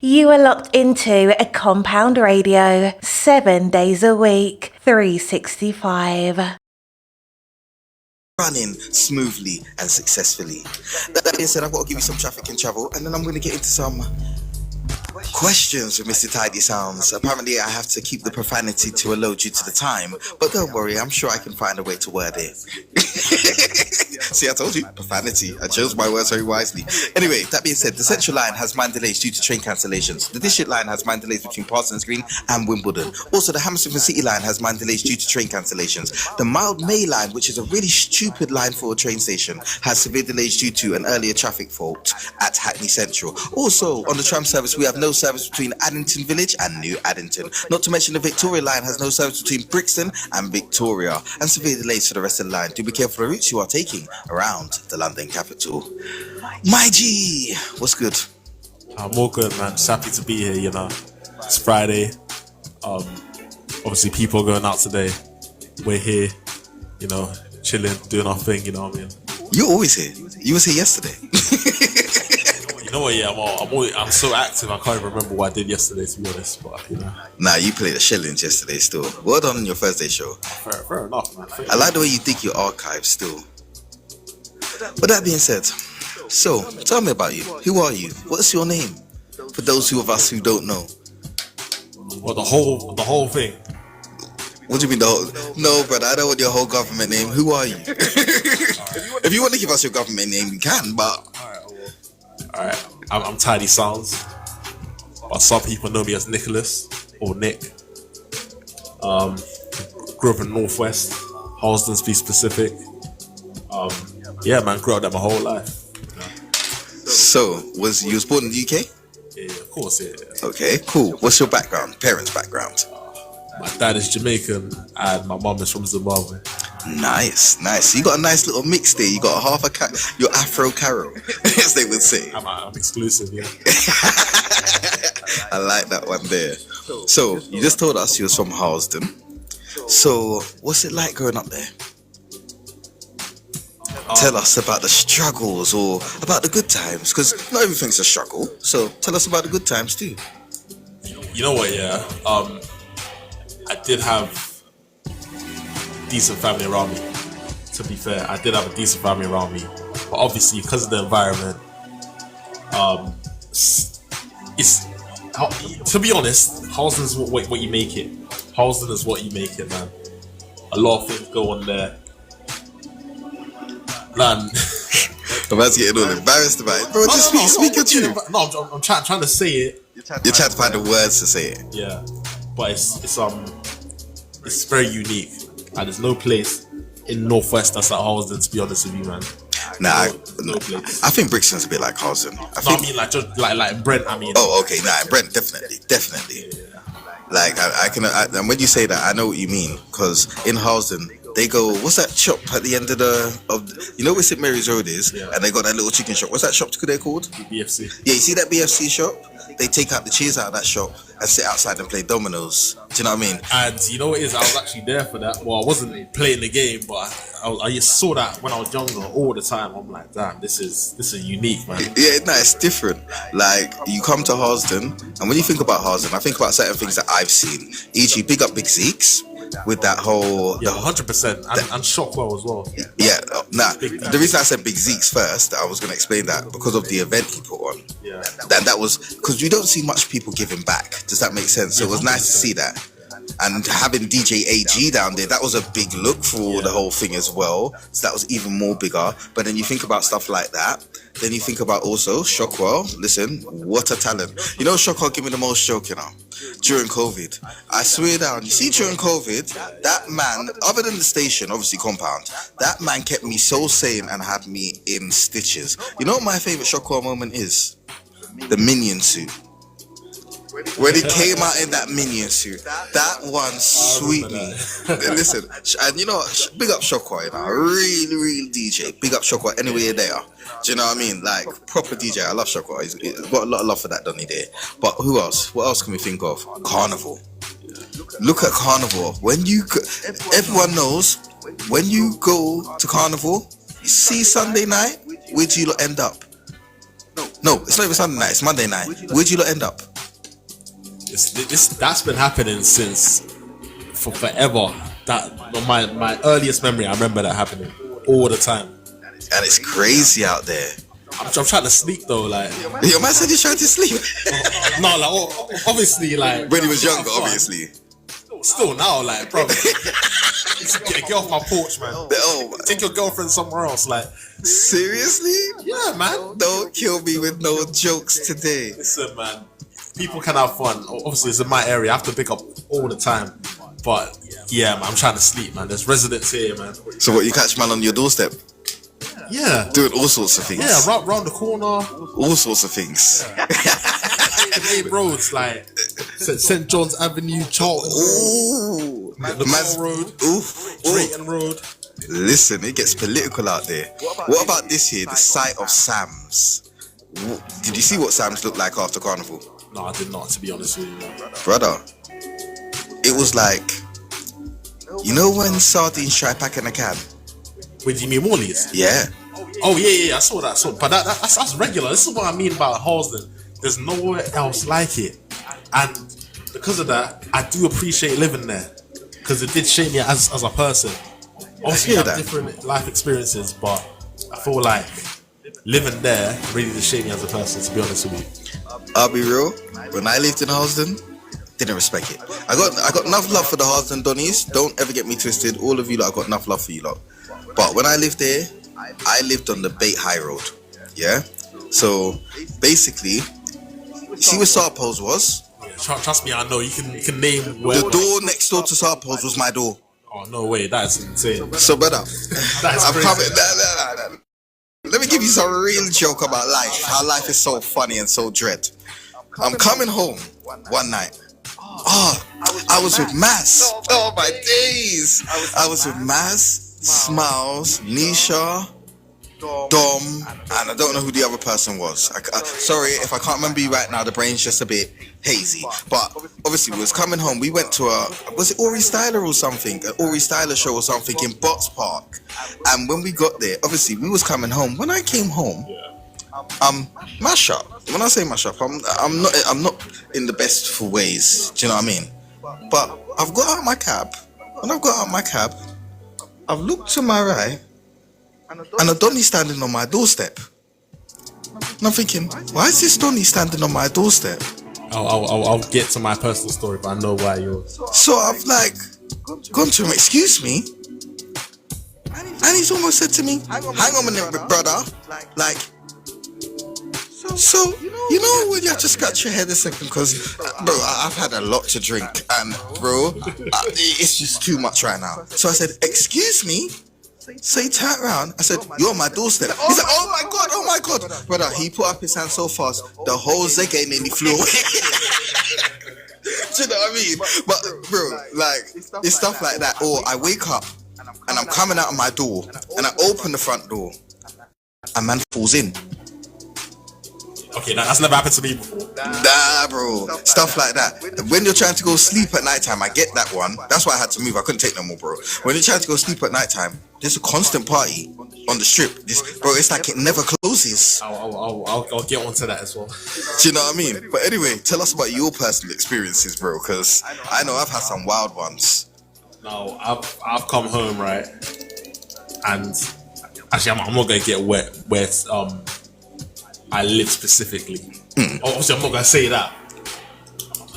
You are locked into a Compound Radio, 7 days a week, 365. Running smoothly and successfully. That being said, I've got to give you some traffic and travel, and then I'm going to get into some questions with Mr. Tidy Sounds. Apparently, I have to keep the profanity to a low due to the time, but don't worry, I'm sure I can find a way to word it. See, I told you, profanity. I chose my words very wisely. Anyway, that being said, the Central Line has man delays due to train cancellations. The District Line has man delays between Parsons Green and Wimbledon. Also, the Hammersmith and City Line has man delays due to train cancellations. The Mild May Line, which is a really stupid line for a train station, has severe delays due to an earlier traffic fault at Hackney Central. Also, on the tram service, we have no service between Addington Village and New Addington. Not to mention the Victoria Line has no service between Brixton and Victoria, and severe delays for the rest of the line. Do be careful the routes you are taking around the London capital. My G, what's good? I'm all good, man. Just happy to be here, you know. It's Friday. Obviously, people are going out today. We're here, you know, chilling, doing our thing, you know what I mean? You're always here. You was here yesterday. You know what, yeah, I'm so active, I can't even remember what I did yesterday, to be honest, but, you know. Nah, you played the shillings yesterday still. Well done on your Thursday show. Fair enough, man. I like the way you dig your archives still. But that being said, so, tell me about you. Who are you? What's your name? For those of us who don't know. Well, the whole thing. What do you mean the whole? No, brother, I don't want your whole government name. Who are you? If you want to give us your government name, you can, but... Alright, I'm Tidy Sounds. But some people know me as Nicholas, or Nick. Grew up in Northwest, Halsden to be specific. Yeah, man, grew up there my whole life. So, you was born in the UK? Yeah, of course, yeah. Okay, cool. What's your background? Parents' background? My dad is Jamaican and my mum is from Zimbabwe. Nice. You got a nice little mix there. You got your Afro Carol, as they would say. I'm exclusive, yeah. I like that one there. So, you just told us you was from Halsden. So, what's it like growing up there? Tell us about the struggles or about the good times, because not everything's a struggle. So tell us about the good times too. You know what, yeah? I did have decent family around me. To be fair, I did have a decent family around me, but obviously because of the environment, it's to be honest, Halsden is what you make it. Halsden is what you make it, man. A lot of things go on there. Man, I'm about to get all embarrassed about it. Bro, just speak your truth. No, I'm trying to say it. You're trying to find the words to say it. Yeah, but it's very unique, and there's no place in Northwest that's like Halsden, to be honest with you, man. Nah, no place. I think Brixton's a bit like Halsden. I mean like just like Brent. I mean. Oh, okay, nah, Brent, definitely. Yeah. Like I can, and when you say that, I know what you mean, because in Halsden. They go, what's that shop at the end of you know where St Mary's Road is? Yeah. And they got that little chicken shop. What's that shop they called? BFC. Yeah, you see that BFC shop? They take out the chairs out of that shop and sit outside and play dominoes. Do you know what I mean? And you know what it is? I was actually there for that. Well, I wasn't playing the game, but I just saw that when I was younger all the time. I'm like, damn, this is unique, man. Yeah, no, it's different. Like, you come to Halsden, and when you think about Halsden, I think about certain things that I've seen. E.g., big up Big Zeke's. With that whole... Yeah, 100%. And Shockwell as well. Yeah, nah. The reason I said Big Zeke's first, I was going to explain that because of the event he put on. Yeah. That was... Because you don't see much people giving back. Does that make sense? So it was nice to see that. And having DJ AG down there, that was a big look for the whole thing as well. So that was even more bigger. But then you think about stuff like that. Then you think about also Shockwell. Listen, what a talent. You know, Shockwell gave me the most joke, you know, during COVID. I swear down, you see, during COVID, that man, other than the station, obviously Compound, that man kept me so sane and had me in stitches. You know what my favourite Shockwell moment is? The Minion suit. When he came out in that Minion suit, that one sweet me. Listen, and you know, big up Shockwell, you know, real DJ. Big up Shockwell anywhere there. Do you know what I mean? Like, proper DJ. I love Shockwell. He's got a lot of love for that, don't he, there? But who else? What else can we think of? Carnival. Look at Carnival. Everyone knows, when you go to Carnival, you see Sunday night, where do you end up? No, it's not even Sunday night, it's Monday night. Where do you end up? That's been happening for forever. That my earliest memory, I remember that happening all the time. And it's crazy out there. I'm trying to sleep though, like. Your man said he's trying to sleep. No, like obviously, like When he was younger, obviously. Still now, like, bro. Get off my porch, man. Oh, Take your girlfriend somewhere else, like. seriously? Yeah, man. Don't kill me with no jokes today. Listen, man. People can have fun. Obviously, it's in my area. I have to pick up all the time. But yeah, man, I'm trying to sleep, man. There's residents here, man. So what, you catch man on your doorstep? Yeah. Doing all sorts of things. Yeah, round the corner. All sorts of things. Main roads like St. John's Avenue, Charlton Ooh. the Man's- Mall Road, Oof. Drayton Road. Listen, it gets political out there. What about this here, the site of Sam's? Did you see what Sam's looked like after Carnival? No, I did not, to be honest with you. Brother, it was like, you know when sardines try pack in a can? Wait, do you mean Morley's? Yeah. Oh yeah, I saw that. But that's regular. This is what I mean about Halsden. There's nowhere else like it, and because of that, I do appreciate living there because it did shape me as a person. Obviously, hear I have that. different life experiences, but I feel like living there really did shape me as a person. To be honest with you, I'll be real. When I lived in Halsden, didn't respect it. I got enough love for the Halsden Donnies. Don't ever get me twisted. All of you lot, I got enough love for you lot. But when I lived there, I lived on the Bait High Road. Yeah. So basically, you see where Sarpo's was? trust me, I know you can name where. The door next door to Sarpo's was my door. Oh no way, that's insane. So brother, That's I'm crazy. coming. Nah. Let me give you some real joke about life. How life is so funny and so dread. I'm coming home one night. Oh, I was with Maz. Oh my days. I was with Maz, Smiles, Nisha, Dom, and I don't know who the other person was. Sorry if I can't remember you right now. The brain's just a bit hazy. But obviously, we was coming home. We went to was it Ori Styler or something? An Ori Styler show or something in Box Park. And when we got there, obviously, we was coming home. When I came home, mash up. When I say mash up, I'm not in the best for ways. Do you know what I mean? But I've got out my cab. When I've got out my cab, I've looked to my right. And a Donny standing on my doorstep. And I'm thinking, why is this Donny standing on my doorstep? I'll get to my personal story, but I know why you're. So I've like gone to him, excuse me. And he's almost said to me, hang on a minute, brother. Like, so, you know when you have to scratch your head a second, because, bro, I've had a lot to drink, and, bro, it's just too much right now. So I said, excuse me? So he turned around, I said, you're on my doorstep. He's like, oh my god. Brother, he put up his hand so fast, the whole Zege nearly flew away. Do you know what I mean? But, bro, like, it's stuff like that. Or I wake up, and I'm coming out of my door, and I open the front door, and man falls in. Okay, that's never happened to me before. Nah, bro. Stuff like that. When you're trying to go sleep at nighttime, I get that one. That's why I had to move. I couldn't take no more, bro. When you're trying to go sleep at nighttime, there's a constant party on the strip. Bro, it's like it never closes. I'll get onto that as well. Do you know what I mean? But anyway, tell us about your personal experiences, bro, because I know I've had some wild ones. Now, I've come home, right? And actually, I'm not going to get where I live specifically. Obviously, I'm not going to say that.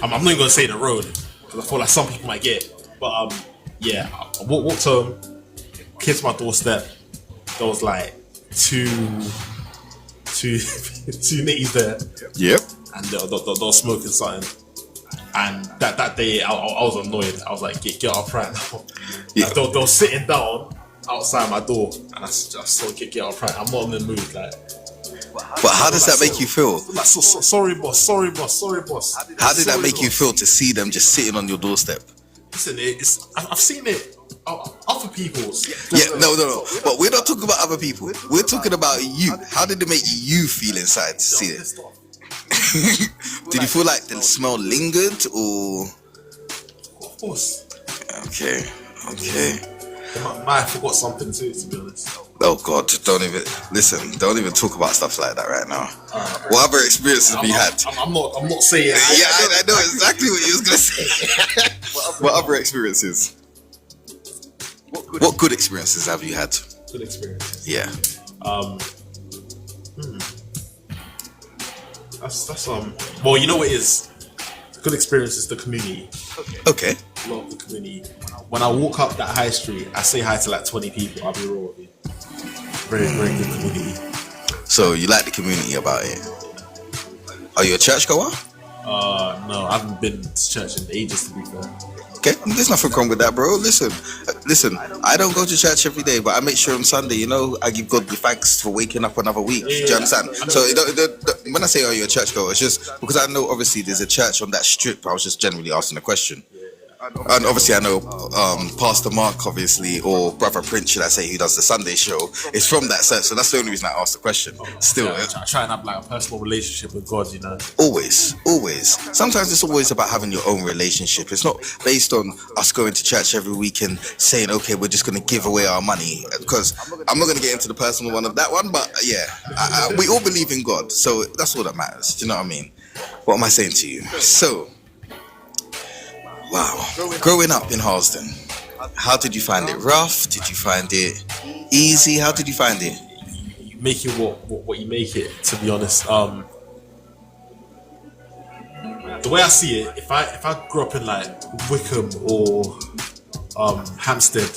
I'm not even going to say the road, because I feel like some people might get it. But yeah, I walked home, kids my doorstep. There was like two nitties there. Yep. And they were smoking something. And that day, I was annoyed. I was like, get up right now. Yeah. They were sitting down outside my door, and I just told get up right. I'm not in the mood, like. But how does that make you feel? Like, sorry, boss. How did that make you feel to see them just sitting on your doorstep? Listen, I've seen it. Other people's. Yeah, no. But we're not talking about other people. We're talking about you. How did it make you feel inside to see it? Did you feel like the smell lingered or? Of course. Okay. I might have forgot something too, to be honest. Oh God, don't even listen. Don't even talk about stuff like that right now. What other experiences have you had? I'm not saying. Yeah, I know exactly what you was gonna say. What other experiences? What good experiences have you had? Good experiences. Yeah. That's Well, you know what it is. Good experience is the community. Okay. Love the community. When I walk up that high street, I say hi to like 20 people. I'll be real with you. Very, very good community. So you like the community about it? Are you a churchgoer? No, I haven't been to church in ages, to be fair. Okay, there's nothing wrong with that, bro. Listen. I don't go to church every day, but I make sure on Sunday, I give God the thanks for waking up another week. Do you understand? So when I say, are you a churchgoer, it's just because I know obviously there's a church on that strip. I was just generally asking the question. And obviously I know Pastor Mark, obviously, or Brother Prince, should I say, who does the Sunday show, is from that church. So that's the only reason I asked the question. Still, I try and have like a personal relationship with God, Always. Sometimes it's always about having your own relationship. It's not based on us going to church every week and saying, okay, we're just going to give away our money. Because I'm not going to get into the personal one of that one, but yeah, we all believe in God. So that's all that matters. Do you know what I mean? What am I saying to you? So, wow. Growing up in Harlesden, how did you find it? Rough? Did you find it easy? How did you find it? You make it what you make it, to be honest. The way I see it, if I grew up in like Wickham or Hampstead,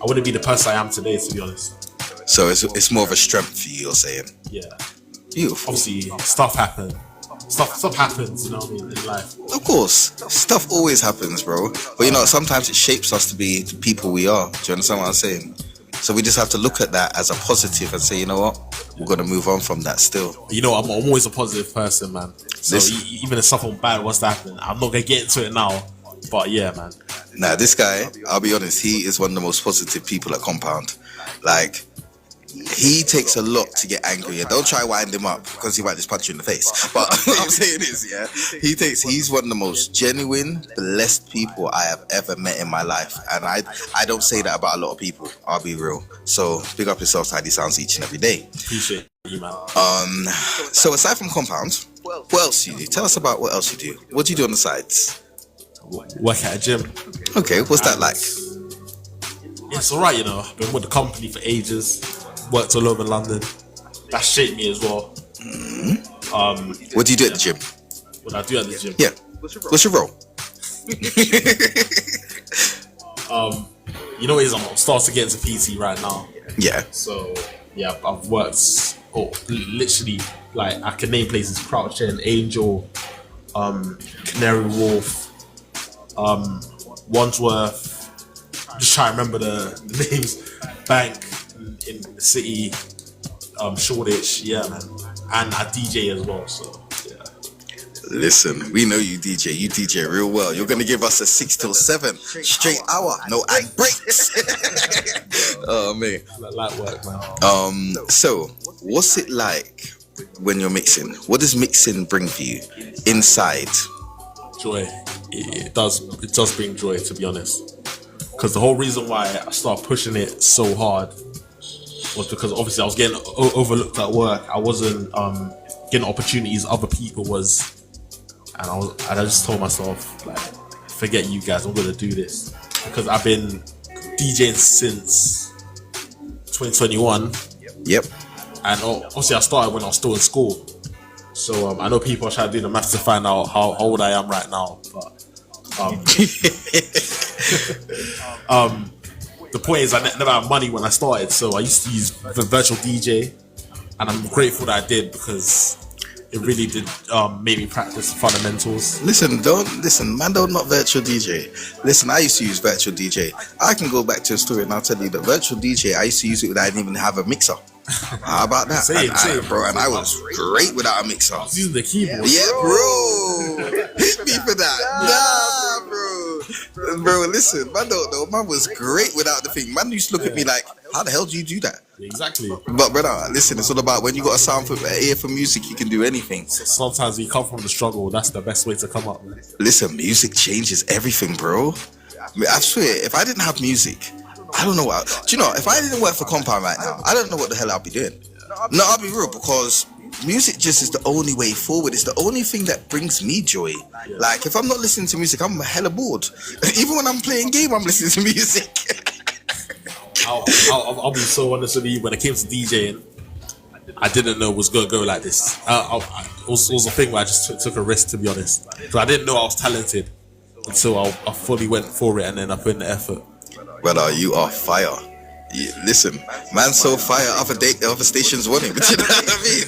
I wouldn't be the person I am today, to be honest. So it's more of a strength for you, you're saying? Yeah. Beautiful. Obviously, stuff happens. Stuff happens, you know what I mean, in life. Of course, stuff always happens, bro. But sometimes it shapes us to be the people we are. Do you understand what I'm saying? So we just have to look at that as a positive and say, you know what, we're gonna move on from that still. I'm always a positive person, man. So even if something bad was to happen, I'm not gonna get into it now. But yeah, man. Now this guy, I'll be honest, he is one of the most positive people at Compound. Like, he takes a lot to get angry, and don't try wind him up because he might just punch you in the face. But what I'm saying is, yeah, he's one of the most genuine, blessed people I have ever met in my life, and I don't say that about a lot of people. I'll be real. So big up yourself, Tidy Sounds, each and every day. Appreciate you, man. So aside from Compound, what else do you do? Tell us about what else you do. What do you do on the sides? Work at a gym. Okay, what's that like? It's alright, I've been with the company for ages. Worked all over London. That shaped me as well. Mm-hmm. What do you do at the gym? What I do at the gym? Yeah. What's your role? I'm starting to get into PT right now. Yeah. So yeah, I've worked literally, like, I can name places: Crouch End, Angel, Canary Wharf, Wandsworth. I'm just trying to remember the names. Bank in the city, Shoreditch, yeah, man, and I DJ as well. So yeah. Listen, we know you DJ. You DJ real well. You're gonna give us a 6 till 7 straight hour, no ad breaks. Oh man, light work, man. So what's it like when you're mixing? What does mixing bring for you inside? Joy. It does bring joy, to be honest. Because the whole reason why I started pushing it so hard was because obviously I was getting overlooked at work. I wasn't getting opportunities other people was, and I just told myself, like, forget you guys, I'm gonna do this, because I've been DJing since 2021. Yep. And obviously I started when I was still in school, so I know people are trying to do the maths to find out how old I am right now, but the point is, I never had money when I started, so I used to use the virtual DJ, and I'm grateful that I did, because it really did make me practice the fundamentals. Man, don't not virtual DJ. Listen, I used to use virtual DJ. I can go back to a story and I'll tell you that virtual DJ, I used to use it without even have a mixer. How about that? Same, bro, and I was great without a mixer. I was using the keyboard. Yeah, bro. Hit me for that. Nah, bro, listen, man don't know. Man was great without the thing. Man used to look at me like, how the hell do you do that? Exactly. But brother, listen, it's all about when you got a sound for ear for music, you can do anything. Sometimes we come from the struggle. That's the best way to come up, man. Listen, music changes everything, bro. I swear, if I didn't have music, I don't know what. Do you know? If I didn't work for Compound right now, I don't know what the hell I'd be doing. No, I'll be real, because music just is the only way forward. It's the only thing that brings me joy. Like, if I'm not listening to music, I'm hella bored. Even when I'm playing game, I'm listening to music. I'll be so honest with you. When it came to DJing, I didn't know it was gonna go like this. It was a thing where I just took a risk, to be honest. So I didn't know I was talented until I fully went for it, and then I put in the effort. Brother, you are fire. Listen, man's so fire. Other stations want him. You know what I mean?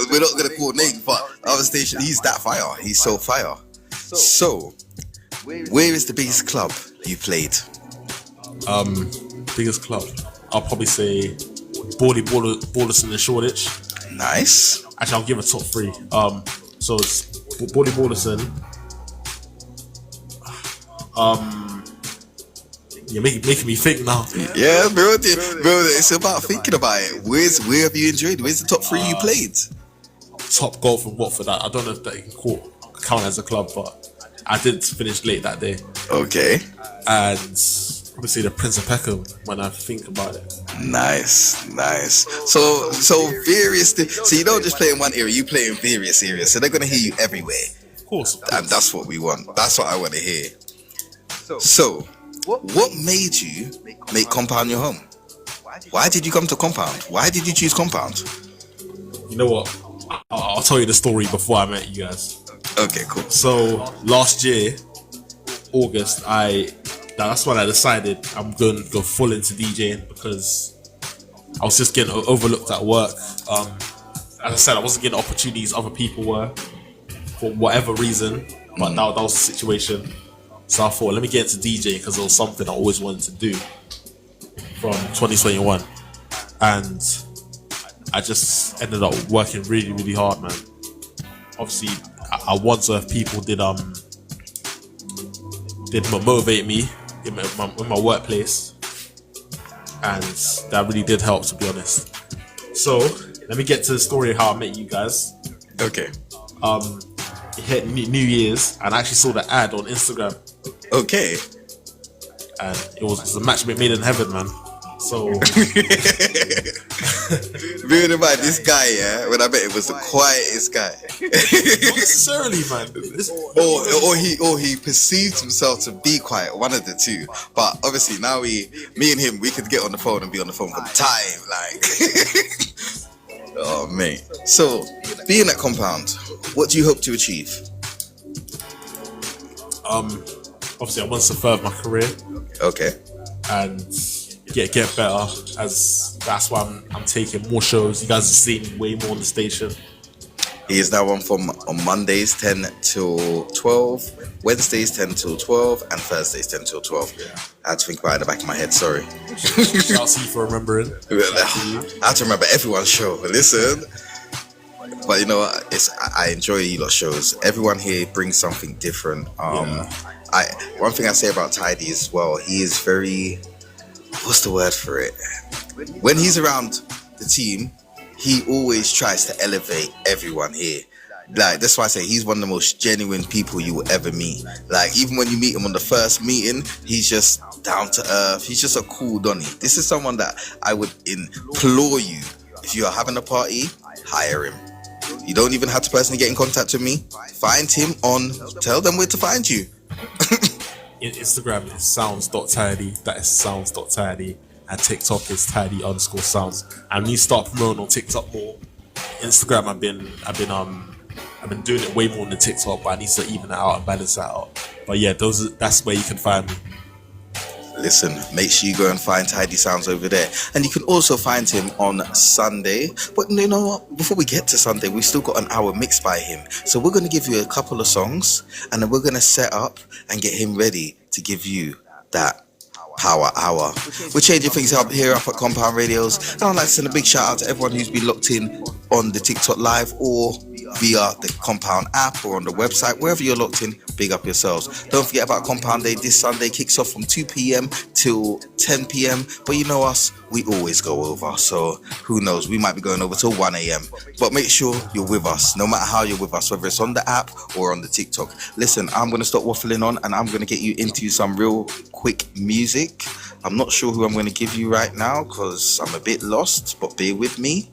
We're not gonna call names, but other station, he's that fire. He's so fire. So, where is the biggest club you played? Biggest club, I'll probably say Ballerson and Shoreditch. Nice. Actually, I'll give a top 3. So it's Ballerson. You're making me think now. Yeah, bro. It's about thinking about it. Where have you enjoyed? Where's the top 3 you played? Top Golf in Watford. I don't know if that you can count as a club, but I did finish late that day. Okay. And obviously the Prince of Peckham, when I think about it. Nice. So various. So you don't just play in one area, you play in various areas. So they're gonna hear you everywhere. Of course. And that's what we want. That's what I want to hear. So, what made you make Compound your home? Why did you come to Compound? Why did you choose Compound? You know what? I'll tell you the story before I met you guys. Okay, cool. So last year, August, that's when I decided I'm going to go full into DJing, because I was just getting overlooked at work. As I said, I wasn't getting opportunities other people were, for whatever reason, but that was the situation. So I thought, let me get into DJing, because it was something I always wanted to do from 2021. And I just ended up working really, really hard, man. Obviously, I Wandsworth people did motivate me in my workplace, and that really did help, to be honest. So let me get to the story of how I met you guys. Okay. It hit New Year's, and I actually saw the ad on Instagram. Okay. And it was a match made in heaven, man. So bearing in mind, this guy, yeah, when I met him, was the quietest guy. not necessarily, man. Or he perceived himself to be quiet, one of the two. But obviously now me and him, we could get on the phone and be on the phone for time, like. Oh mate. So being at Compound, what do you hope to achieve? Obviously I want to further my career. Okay. And get better, as that's why I'm taking more shows. You guys are seeing way more on the station. He is now on Mondays 10 till 12, Wednesdays 10 till 12, and Thursdays 10 till 12. Yeah. I had to think about it in the back of my head, sorry. Shout out to you for remembering. I have to remember everyone's show. Listen. But you know what? I enjoy you lot shows. Everyone here brings something different. One thing I say about Tidy as well, he is very, what's the word for it? When he's around the team, he always tries to elevate everyone here. Like, that's why I say he's one of the most genuine people you will ever meet. Like, even when you meet him on the first meeting, he's just down to earth. He's just a cool Donny. This is someone that I would implore you, if you are having a party, hire him. You don't even have to personally get in contact with me. Find him tell them where to find you. Instagram is sounds.tidy. That is sounds.tidy. And TikTok is tidy_sounds. I need to start promoting on TikTok more. Instagram, I've been doing it way more than TikTok, but I need to even it out and balance that out. But yeah, that's where you can find me. Listen, make sure you go and find Tidy Sounds over there. And you can also find him on Sunday. But you know what? Before we get to Sunday, we've still got an hour mixed by him. So we're going to give you a couple of songs, and then we're going to set up and get him ready to give you that power hour. We're changing things up here at Compound Radios. And I'd like to send a big shout out to everyone who's been locked in on the TikTok live or via the Compound app or on the website, wherever you're locked in. Big up yourselves. Don't forget about Compound Day. This Sunday kicks off from 2 p.m. till 10 p.m. But you know us, we always go over. So who knows? We might be going over till 1 a.m. But make sure you're with us, no matter how you're with us, whether it's on the app or on the TikTok. Listen, I'm going to stop waffling on and I'm going to get you into some real quick music. I'm not sure who I'm going to give you right now because I'm a bit lost, but bear with me.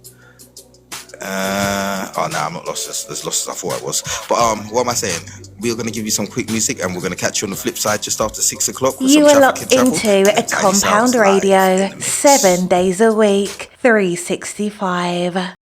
Oh no, I'm not lost as lost as I thought I was. But what am I saying? We are going to give you some quick music and we're going to catch you on the flip side just after 6 o'clock. You are locked into a Compound Radio 7 days a week, 365.